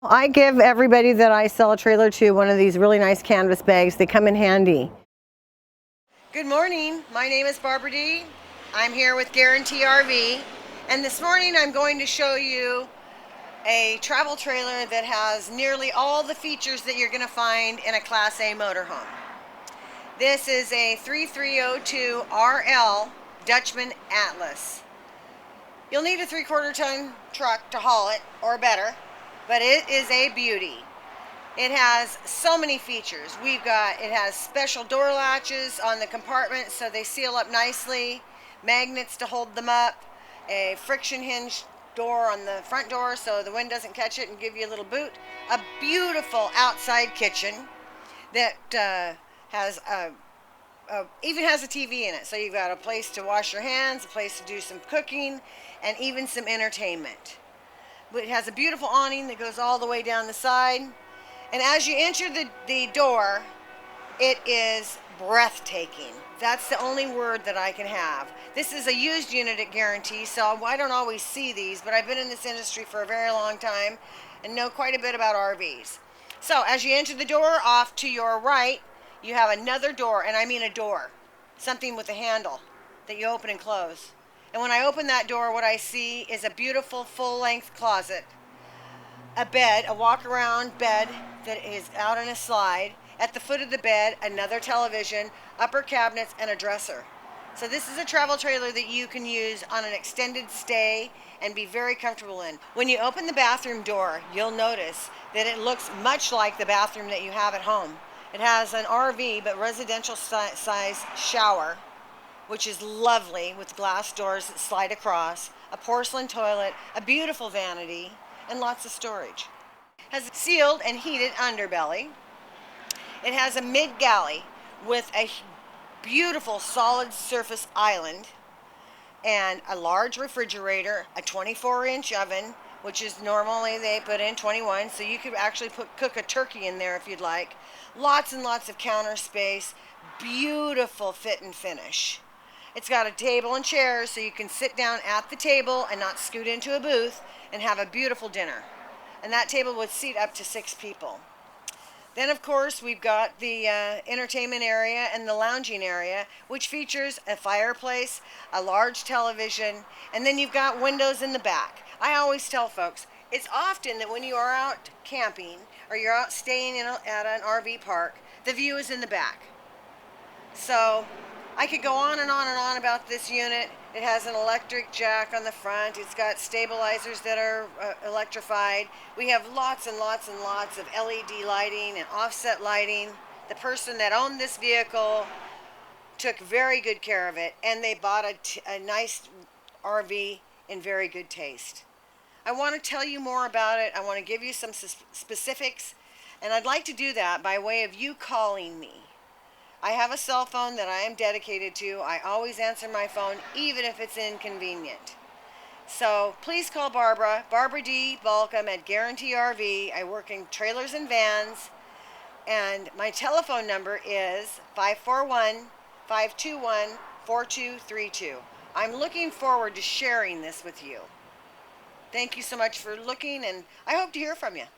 I give everybody that I sell a trailer to one of these really nice canvas bags. They come in handy. Good morning. My name is Barbara D. I'm here with Guaranty RV, and this morning I'm going to show you a travel trailer that has nearly all the features that you're going to find in a Class A motorhome. This is a 3302 RL Dutchmen Atlas. You'll need a 3/4 ton truck to haul it, or better, but it is a beauty. It has so many features. It has special door latches on the compartments so they seal up nicely, magnets to hold them up, a friction hinge door on the front door so the wind doesn't catch it and give you a little boot, a beautiful outside kitchen that even has a TV in it, so you've got a place to wash your hands, a place to do some cooking, and even some entertainment. It has a beautiful awning that goes all the way down the side, and as you enter the door, it is breathtaking. That's the only word that I can have. This is a used unit at Guarantee, so I don't always see these, but I've been in this industry for a very long time and know quite a bit about RVs. So as you enter the door, off to your right, you have another door, and I mean a door, something with a handle that you open and close. And when I open that door, what I see is a beautiful full-length closet, a bed, a walk-around bed that is out on a slide. At the foot of the bed, another television, upper cabinets, and a dresser. So this is a travel trailer that you can use on an extended stay and be very comfortable in. When you open the bathroom door, you'll notice that it looks much like the bathroom that you have at home. It has an RV, but residential size shower, which is lovely with glass doors that slide across, a porcelain toilet, a beautiful vanity, and lots of storage. It has a sealed and heated underbelly. It has a mid-galley with a beautiful solid surface island and a large refrigerator, a 24-inch oven, which is normally they put in 21, so you could actually cook a turkey in there if you'd like. Lots and lots of counter space, beautiful fit and finish. It's got a table and chairs so you can sit down at the table and not scoot into a booth and have a beautiful dinner. And that table would seat up to 6 people. Then, of course, we've got the entertainment area and the lounging area, which features a fireplace, a large television, and then you've got windows in the back. I always tell folks, it's often that when you are out camping or you're out staying at an RV park, the view is in the back. So I could go on and on and on about this unit. It has an electric jack on the front. It's got stabilizers that are electrified. We have lots and lots and lots of LED lighting and offset lighting. The person that owned this vehicle took very good care of it, and they bought a nice RV in very good taste. I want to tell you more about it. I want to give you some specifics, and I'd like to do that by way of you calling me. I have a cell phone that I am dedicated to. I always answer my phone, even if it's inconvenient. So please call Barbara D. Balcom at Guarantee RV. I work in trailers and vans, and my telephone number is 541-521-4232. I'm looking forward to sharing this with you. Thank you so much for looking, and I hope to hear from you.